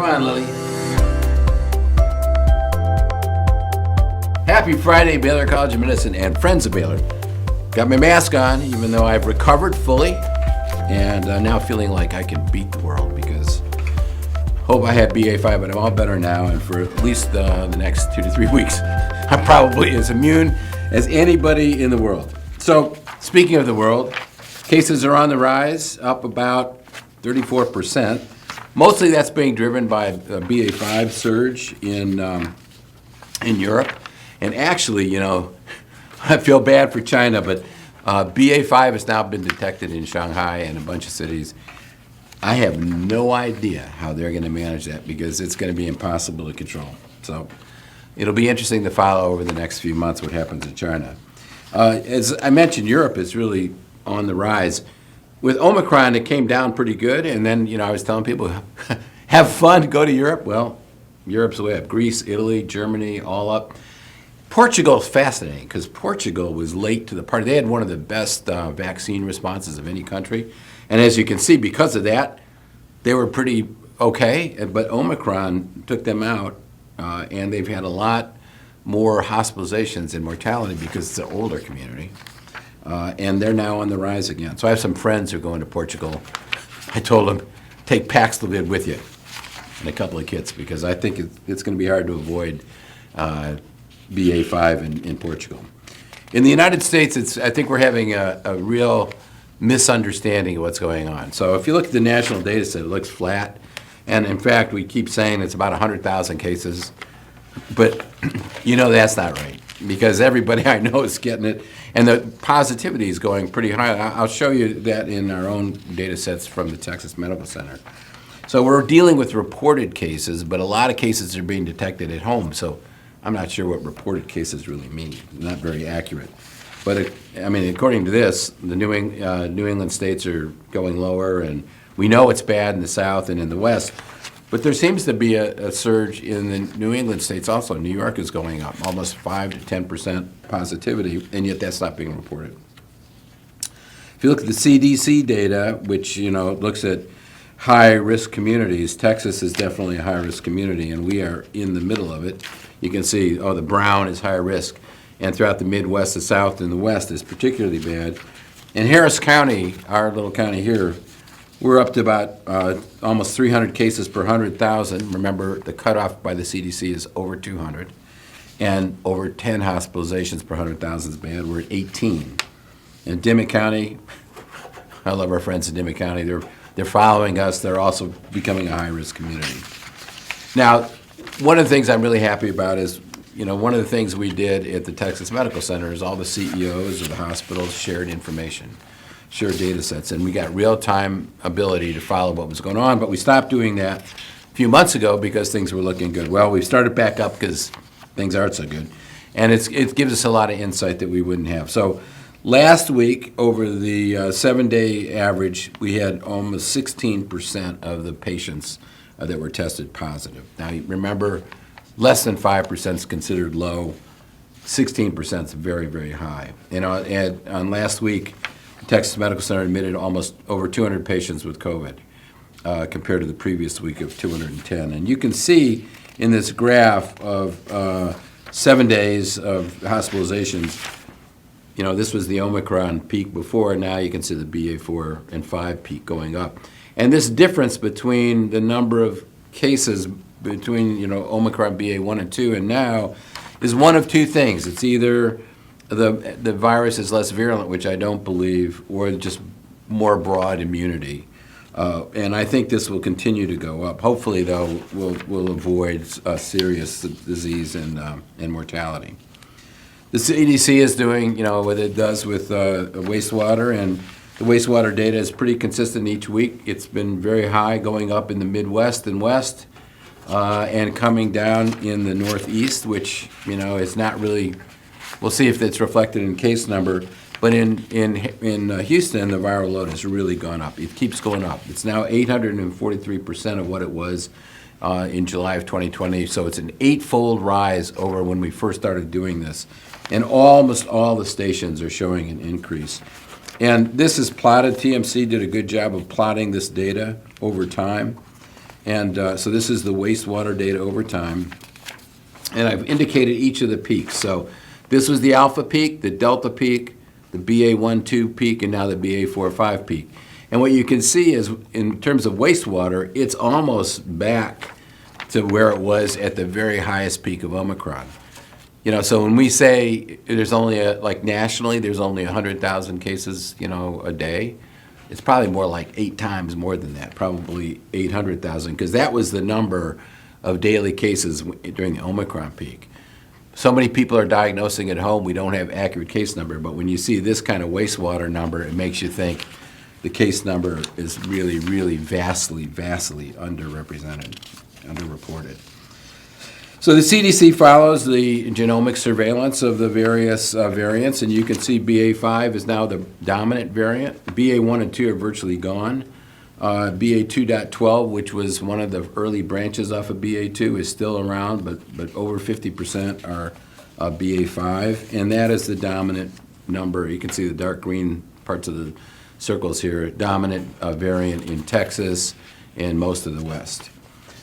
Come on, Lily. Happy Friday, Baylor College of Medicine and friends of Baylor. Got my mask on, even though I've recovered fully, and now feeling like I can beat the world because hope I had BA5, but I'm all better now, and for at least the next 2 to 3 weeks, I'm probably as immune as anybody in the world. So, speaking of the world, cases are on the rise, up about 34%. Mostly that's being driven by a BA5 surge in Europe. And actually, you know, I feel bad for China, but BA5 has now been detected in Shanghai and a bunch of cities. I have no idea how they're going to manage that because it's going to be impossible to control. So it'll be interesting to follow over the next few months what happens in China. As I mentioned, Europe is really on the rise. With Omicron, it came down pretty good, and then, you know, I was telling people, have fun, go to Europe. Well, Europe's the way up. Greece, Italy, Germany, all up. Portugal is fascinating because Portugal was late to the party. They had one of the best vaccine responses of any country. And as you can see, because of that, they were pretty okay. But Omicron took them out, and they've had a lot more hospitalizations and mortality because it's an older community. And they're now on the rise again. So I have some friends who are going to Portugal. I told them, take Paxlovid with you and a couple of kits because I think it's going to be hard to avoid BA5 in Portugal. In the United States, I think we're having a real misunderstanding of what's going on. So if you look at the national data set, it looks flat. And in fact, we keep saying it's about 100,000 cases. But you know that's not right because everybody I know is getting it. And the positivity is going pretty high. I'll show you that in our own data sets from the Texas Medical Center. So we're dealing with reported cases, but a lot of cases are being detected at home. So I'm not sure what reported cases really mean. Not very accurate. But, I mean, according to this, the New England states are going lower, and we know it's bad in the South and in the West. But there seems to be a surge in the New England states also. New York is going up, almost 5 to 10% positivity, and yet that's not being reported. If you look at the CDC data, which, you know, looks at high-risk communities, Texas is definitely a high-risk community, and we are in the middle of it. You can see, the brown is higher risk. And throughout the Midwest, the South, and the West is particularly bad. In Harris County, our little county here, we're up to about almost 300 cases per 100,000. Remember, the cutoff by the CDC is over 200. And over 10 hospitalizations per 100,000 is bad. We're at 18. In Dimmitt County, I love our friends in Dimmitt County. They're following us. They're also becoming a high-risk community. Now, one of the things I'm really happy about is, you know, one of the things we did at the Texas Medical Center is all the CEOs of the hospitals shared information, shared data sets, and we got real-time ability to follow what was going on, but we stopped doing that a few months ago because things were looking good. Well, we've started back up because things aren't so good, and it gives us a lot of insight that we wouldn't have. So last week, over the 7-day average, we had almost 16% of the patients that were tested positive. Now, remember, less than 5% is considered low. 16% is very, very high. You know, and on last week, the Texas Medical Center admitted almost over 200 patients with COVID compared to the previous week of 210. And you can see in this graph of 7 days of hospitalizations, you know, this was the Omicron peak before. Now you can see the BA4 and 5 peak going up. And this difference between the number of cases between, you know, Omicron BA1 and 2 and now is one of two things. It's either the virus is less virulent, which I don't believe, or just more broad immunity. And I think this will continue to go up. Hopefully, though, we'll avoid serious disease and mortality. The CDC is doing, you know, what it does with wastewater, and the wastewater data is pretty consistent each week. It's been very high, going up in the Midwest and West, and coming down in the Northeast, which, you know, is not really, we'll see if it's reflected in case number, but in Houston, the viral load has really gone up. It keeps going up. It's now 843% of what it was in July of 2020, so it's an 8-fold rise over when we first started doing this. And almost all the stations are showing an increase. And this is plotted. TMC did a good job of plotting this data over time. And so this is the wastewater data over time. And I've indicated each of the peaks. So this was the alpha peak, the delta peak, the BA1-2 peak, and now the BA4-5 peak. And what you can see is, in terms of wastewater, it's almost back to where it was at the very highest peak of Omicron. So when we say there's only, like nationally, there's only 100,000 cases, a day, it's probably more like 8 times more than that, probably 800,000, because that was the number of daily cases during the Omicron peak. So many people are diagnosing at home, we don't have accurate case number, but when you see this kind of wastewater number, it makes you think the case number is really, really vastly underrepresented, underreported. So the CDC follows the genomic surveillance of the various variants, and you can see BA5 is now the dominant variant. BA1 and 2 are virtually gone. BA2.12, which was one of the early branches off of BA2, is still around, but over 50% are BA5, and that is the dominant number. You can see the dark green parts of the circles here, dominant variant in Texas and most of the West.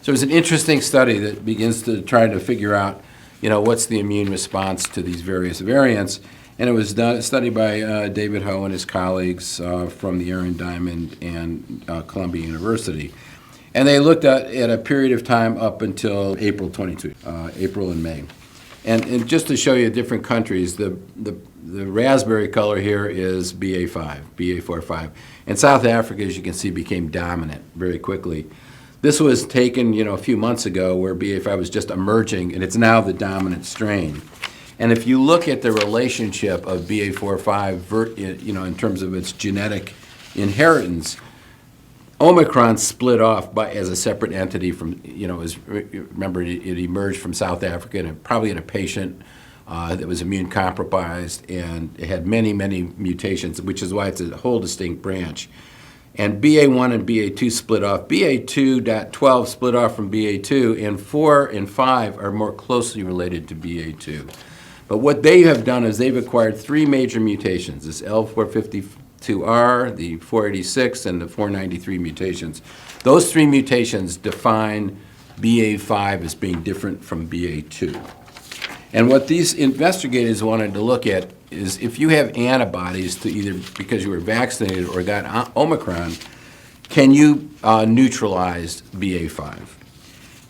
So it's an interesting study that begins to try to figure out, what's the immune response to these various variants. And it was studied by David Ho and his colleagues from the Aaron Diamond and Columbia University. And they looked at a period of time up until April 22, April and May. And just to show you different countries, the raspberry color here is BA5, BA4-5. And South Africa, as you can see, became dominant very quickly. This was taken, a few months ago where BA5 was just emerging, and it's now the dominant strain. And if you look at the relationship of BA4-5, in terms of its genetic inheritance, Omicron split off as a separate entity from, remember, it emerged from South Africa, and probably in a patient that was immune compromised, and it had many, many mutations, which is why it's a whole distinct branch. And BA1 and BA2 split off. BA2.12 split off from BA2, and 4 and 5 are more closely related to BA2. But what they have done is they've acquired 3 major mutations, this L452R, the 486, and the 493 mutations. Those 3 mutations define BA5 as being different from BA2. And what these investigators wanted to look at is if you have antibodies to either because you were vaccinated or got Omicron, can you neutralize BA5?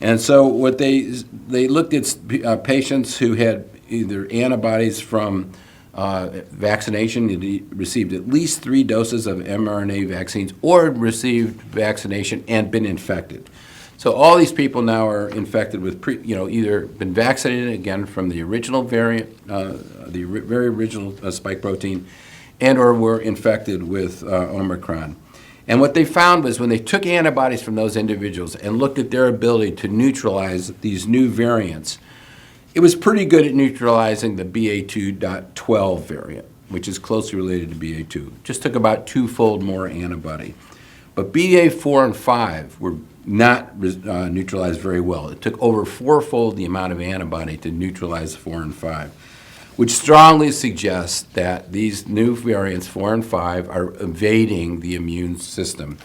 And so what they looked at patients who had either antibodies from vaccination, received at least 3 doses of mRNA vaccines, or received vaccination and been infected. So all these people now are infected with, either been vaccinated again from the original variant, the very original spike protein, and or were infected with Omicron. And what they found was when they took antibodies from those individuals and looked at their ability to neutralize these new variants, it was pretty good at neutralizing the BA2.12 variant, which is closely related to BA2. Just took about 2-fold more antibody. But BA4 and 5 were not neutralized very well. It took over 4-fold the amount of antibody to neutralize 4 and 5, which strongly suggests that these new variants, 4 and 5, are evading the immune system.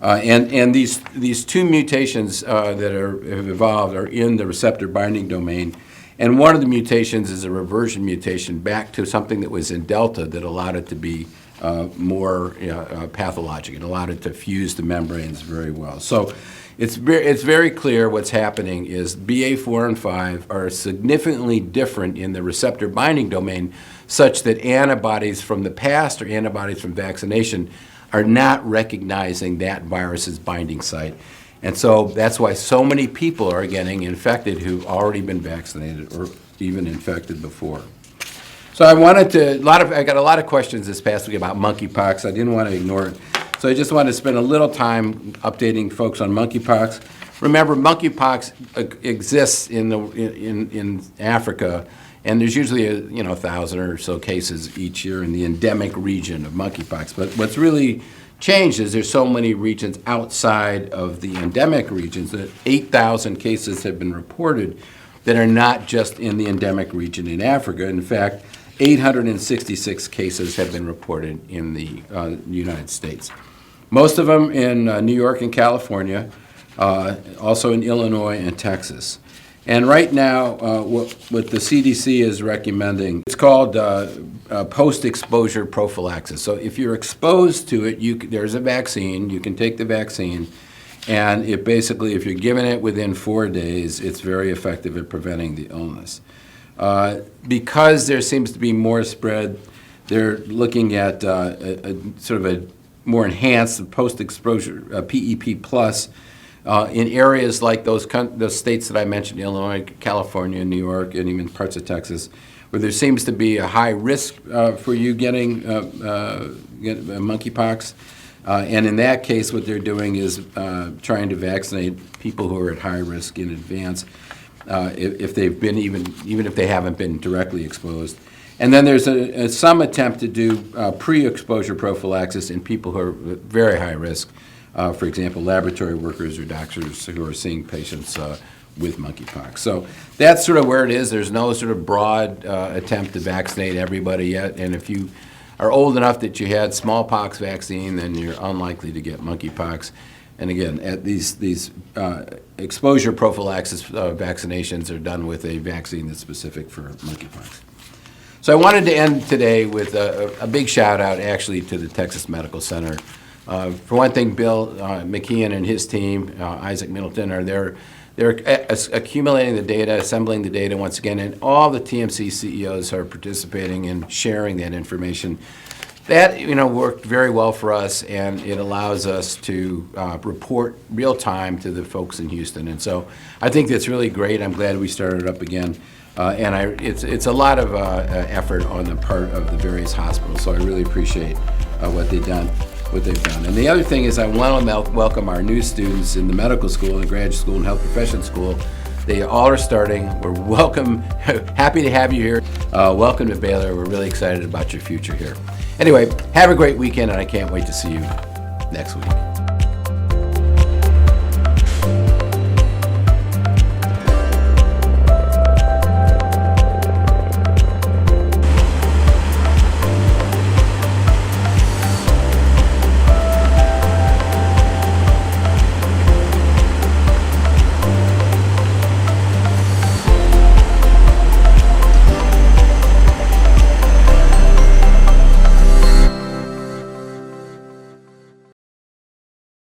And these 2 mutations that have evolved are in the receptor binding domain. And one of the mutations is a reversion mutation back to something that was in Delta that allowed it to be more pathologic. It allowed it to fuse the membranes very well. So it's very clear what's happening is BA4 and 5 are significantly different in the receptor binding domain such that antibodies from the past or antibodies from vaccination are not recognizing that virus's binding site. And so that's why so many people are getting infected who've already been vaccinated or even infected before. So I got a lot of questions this past week about monkeypox. I didn't want to ignore it. So I just wanted to spend a little time updating folks on monkeypox. Remember, monkeypox exists in Africa, and there's usually 1,000 or so cases each year in the endemic region of monkeypox. But what's really changed is there's so many regions outside of the endemic regions that 8,000 cases have been reported that are not just in the endemic region in Africa. In fact, 866 cases have been reported in the United States. Most of them in New York and California. also in Illinois and Texas. And right now, what the CDC is recommending, it's called post-exposure prophylaxis. So if you're exposed to it, there's a vaccine, you can take the vaccine, and it basically, if you're given it within 4 days, it's very effective at preventing the illness. Because there seems to be more spread, they're looking at a sort of a more enhanced post-exposure PEP plus in areas like those states that I mentioned, Illinois, California, New York, and even parts of Texas, where there seems to be a high risk for you getting monkeypox. And in that case, what they're doing is trying to vaccinate people who are at high risk in advance, if they've been even if they haven't been directly exposed. And then there's some attempt to do pre-exposure prophylaxis in people who are at very high risk. For example, laboratory workers or doctors who are seeing patients with monkeypox. So that's sort of where it is. There's no sort of broad attempt to vaccinate everybody yet. And if you are old enough that you had smallpox vaccine, then you're unlikely to get monkeypox. And again, at these exposure prophylaxis vaccinations are done with a vaccine that's specific for monkeypox. So I wanted to end today with a big shout out actually to the Texas Medical Center. For one thing, Bill McKeon and his team, Isaac Middleton, they're accumulating the data, assembling the data once again, and all the TMC CEOs are participating in sharing that information. That worked very well for us, and it allows us to report real time to the folks in Houston. And so I think that's really great. I'm glad we started it up again. And it's a lot of effort on the part of the various hospitals, so I really appreciate what they've done. And the other thing is I want to welcome our new students in the medical school, and the graduate school, and health profession school. They all are starting. We're happy to have you here. Welcome to Baylor. We're really excited about your future here. Anyway, have a great weekend, and I can't wait to see you next week.